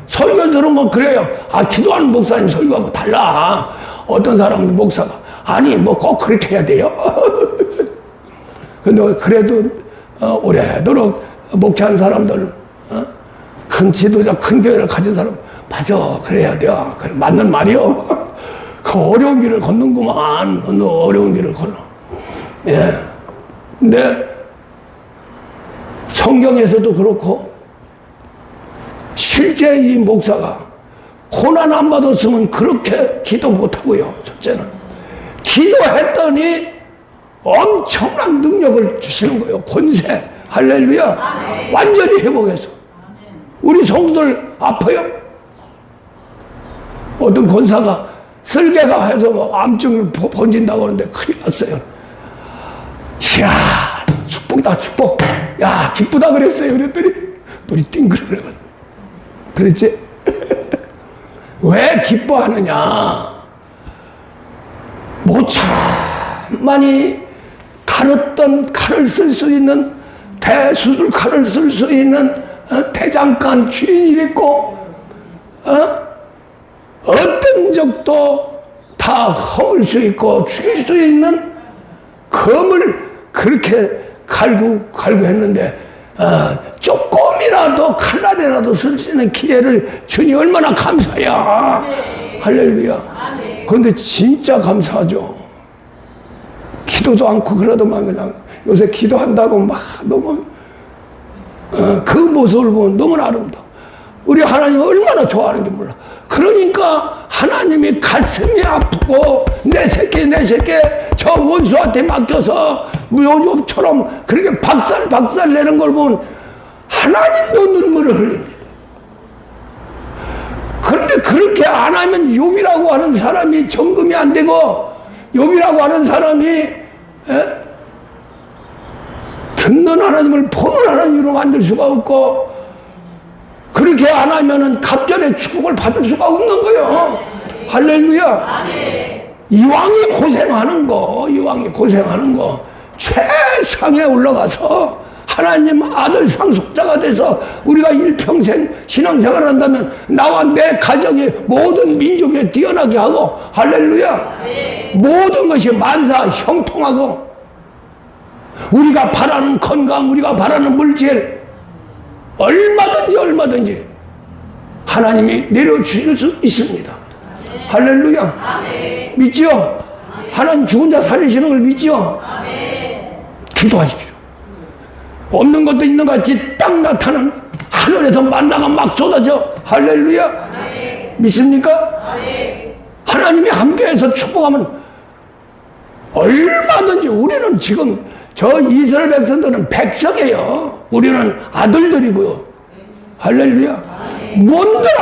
설교 들으면 그래요. 기도하는 목사님 설교하고 달라. 어떤 사람은 목사가 아니 뭐 꼭 그렇게 해야 돼요. 근데 그래도 오래도록 목회한 사람들 큰 지도자, 큰 교회를 가진 사람, 맞아, 그래야 돼. 그래, 맞는 말이요. 그 어려운 길을 걷는구만. 어느 어려운 길을 걸어. 예. 근데 성경에서도 그렇고, 실제 이 목사가 고난 안 받았으면 그렇게 기도 못하고요. 첫째는. 기도했더니 엄청난 능력을 주시는 거예요. 권세. 할렐루야. 완전히 회복해서. 우리 성도들 아파요? 어떤 권사가 쓸개가 해서 뭐 암증을 번진다고 하는데 큰일 났어요. 이야, 축복이다, 축복. 야, 기쁘다 그랬어요. 그랬더니 눈이 띵그러져. 그랬지? 왜 기뻐하느냐? 모처럼 많이 가르던 칼을 쓸 수 있는 대수술 칼을 쓸 수 있는 대장간 주인이 됐고, 어떤 적도 다 허물 수 있고 죽일 수 있는 검을 그렇게 갈구 했는데, 조금이라도 칼날이라도 쓸 수 있는 기회를 주니 얼마나 감사야. 할렐루야. 그런데 진짜 감사하죠. 기도도 않고 그러더만 그냥 요새 기도한다고 막 너무 그 모습을 보면 너무나 아름다워. 우리 하나님 얼마나 좋아하는지 몰라. 그러니까 하나님이 가슴이 아프고 내 새끼 저 원수한테 맡겨서 요즘처럼 그렇게 박살 내는 걸 보면 하나님도 눈물을 흘립니다. 그런데 그렇게 안 하면 욥이라고 하는 사람이 정금이 안 되고, 욥이라고 하는 사람이 듣는 하나님을 보는 하나님으로 만들 수가 없고, 그렇게 안 하면은 갑절의 축복을 받을 수가 없는 거예요. 할렐루야. 이왕이 고생하는 거 최상에 올라가서 하나님 아들 상속자가 돼서 우리가 일평생 신앙생활을 한다면 나와 내 가정이 모든 민족에 뛰어나게 하고, 할렐루야. 모든 것이 만사 형통하고, 우리가 바라는 건강, 우리가 바라는 물질 얼마든지 하나님이 내려주실 수 있습니다. 할렐루야. 믿지요? 하나님 죽은 자 살리시는 걸 믿지요? 기도하십시오. 없는 것도 있는 것 같이 딱 나타나는 하늘에서 만나가 막 쏟아져. 할렐루야. 믿습니까? 하나님이 함께해서 축복하면 얼마든지. 우리는 지금 저 이스라엘 백성들은 백성이에요. 우리는 아들들이고요. 할렐루야. 뭔들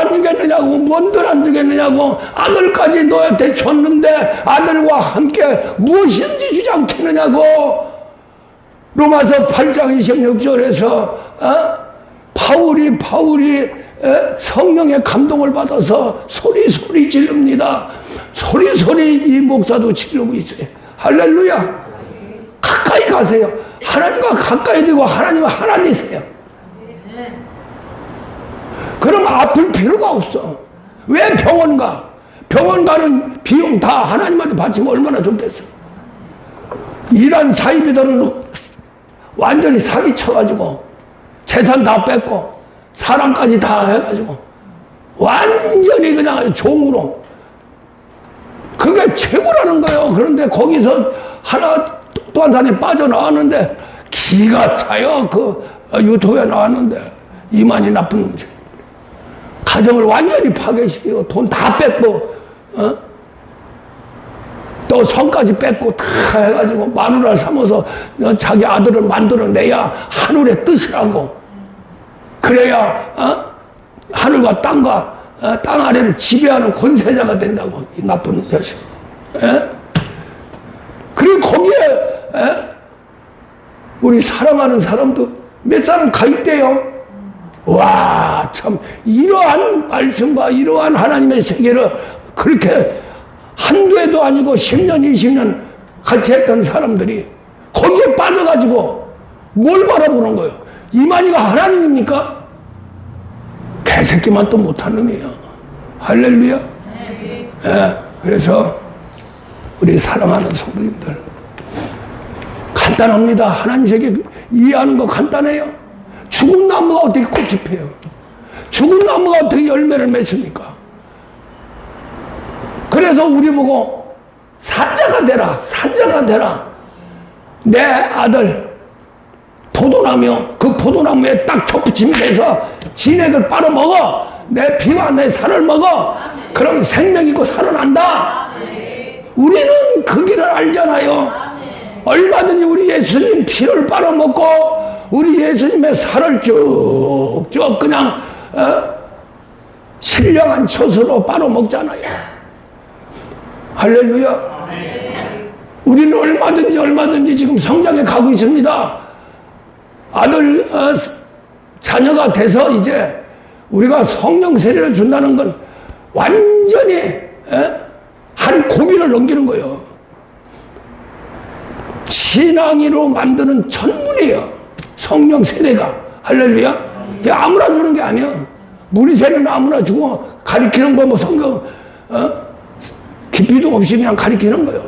안 주겠느냐고 아들까지 너한테 줬는데 아들과 함께 무엇인지 주지 않겠느냐고. 로마서 8장 26절에서 바울이 성령의 감동을 받아서 소리 지릅니다. 소리 이 목사도 지르고 있어요. 할렐루야. 가까이 가세요. 하나님과 가까이 되고 하나님은 하나님이세요. 그럼 아플 필요가 없어. 왜 병원 가? 병원 가는 비용 다 하나님한테 바치면 얼마나 좋겠어. 이란 사이비들은 완전히 사기쳐가지고 재산 다 뺏고 사람까지 다 해가지고 완전히 그냥 종으로. 그게 최고라는 거예요. 그런데 거기서 또 한 사람이 빠져나왔는데 기가 차요. 그 유튜브에 나왔는데 이만희 나쁜 놈들. 가정을 완전히 파괴시키고 돈 다 뺏고 또 성까지 뺏고 다 해가지고 마누라를 삼아서 자기 아들을 만들어내야 하늘의 뜻이라고. 그래야 하늘과 땅과 땅 아래를 지배하는 권세자가 된다고. 이 나쁜 자식. 그리고 거기에 우리 사랑하는 사람도 몇 사람 가입돼요. 와, 참 이러한 말씀과 이러한 하나님의 세계를 그렇게 한두 해도 아니고 10년 20년 같이 했던 사람들이 거기에 빠져가지고 뭘 바라보는 거예요? 이만희가 하나님입니까? 개새끼만 또 못한 놈이에요. 할렐루야. 그래서 우리 사랑하는 성도님들, 간단합니다. 하나님 세계 이해하는 거 간단해요. 죽은 나무가 어떻게 꽃이 펴요? 죽은 나무가 어떻게 열매를 맺습니까? 그래서 우리 보고 산자가 되라, 산자가 되라. 내 아들 포도나무, 그 포도나무에 딱 촉붙임이 돼서 진액을 빨아먹어. 내 피와 내 살을 먹어. 그럼 생명이고 살아난다. 우리는 그 길을 알잖아요. 얼마든지 우리 예수님 피를 빨아먹고 우리 예수님의 살을 쭉쭉 그냥 신령한 젖으로 빨아먹잖아요. 할렐루야. 우리는 얼마든지 지금 성장해 가고 있습니다. 아들 자녀가 돼서 이제 우리가 성령 세례를 준다는 건 완전히 한 고비를 넘기는 거예요. 신앙이로 만드는 천문이에요. 성령 세례가. 할렐루야. 아무나 주는 게 아니야. 무리 세례는 아무나 주고 가리키는 거 뭐 성경 깊이도 없이 그냥 가리키는 거예요.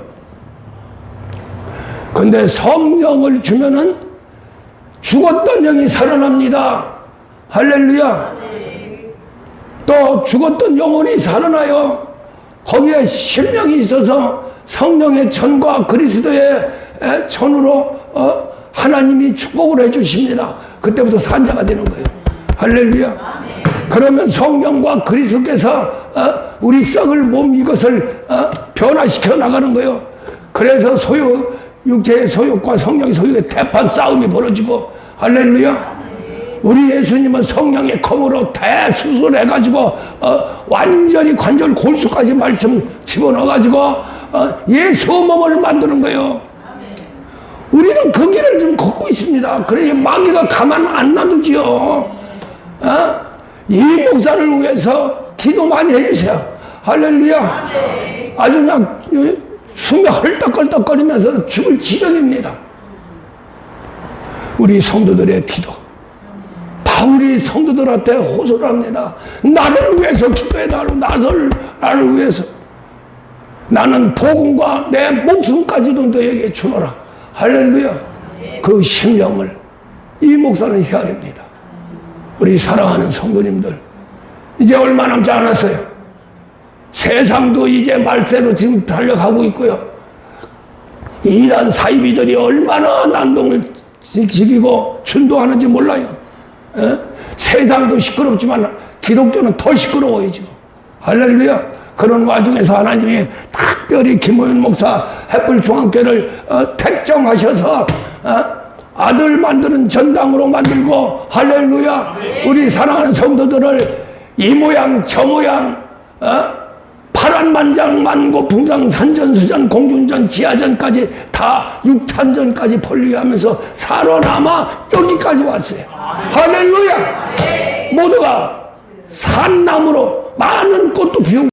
근데 성령을 주면은 죽었던 영이 살아납니다. 할렐루야. 또 죽었던 영혼이 살아나요. 거기에 심령이 있어서 성령의 전과 그리스도의 전으로 하나님이 축복을 해주십니다. 그때부터 산자가 되는 거예요. 할렐루야. 그러면 성령과 그리스도께서 우리 썩을 몸 이것을 변화시켜 나가는 거예요. 그래서 육체의 소욕과 성령의 소욕의 대판 싸움이 벌어지고, 할렐루야. 우리 예수님은 성령의 검으로 대수술해가지고 완전히 관절 골수까지 말씀 집어넣어가지고 예수 몸을 만드는 거예요. 우리는 그 길을 좀 걷고 있습니다. 그러니 마귀가 가만 안 놔두지요. 이 목사를 위해서 기도 많이 해주세요. 할렐루야. 아주 그냥 숨이 헐떡헐떡거리면서 죽을 지경입니다. 우리 성도들의 기도. 바울이 성도들한테 호소를 합니다. 나를 위해서 기도해달라고. 나를 위해서. 나는 복음과 내 목숨까지도 너에게 주노라. 할렐루야. 그 심령을 이 목사는 헤아립니다. 우리 사랑하는 성도님들, 이제 얼마 남지 않았어요. 세상도 이제 말세로 지금 달려가고 있고요. 이단 사이비들이 얼마나 난동을 지키고 준도하는지 몰라요. 세상도 시끄럽지만 기독교는 더 시끄러워요 지금. 할렐루야. 그런 와중에서 하나님이 특별히 김호윤 목사 햇불중앙교회를 택정하셔서 아들 만드는 전당으로 만들고, 할렐루야. 우리 사랑하는 성도들을 이 모양 저 모양 파란만장 만고 풍상 산전수전 공중전 지하전까지 다 육탄전까지 분리하면서 살아남아 여기까지 왔어요. 할렐루야. 모두가 산나무로 많은 꽃도 피우고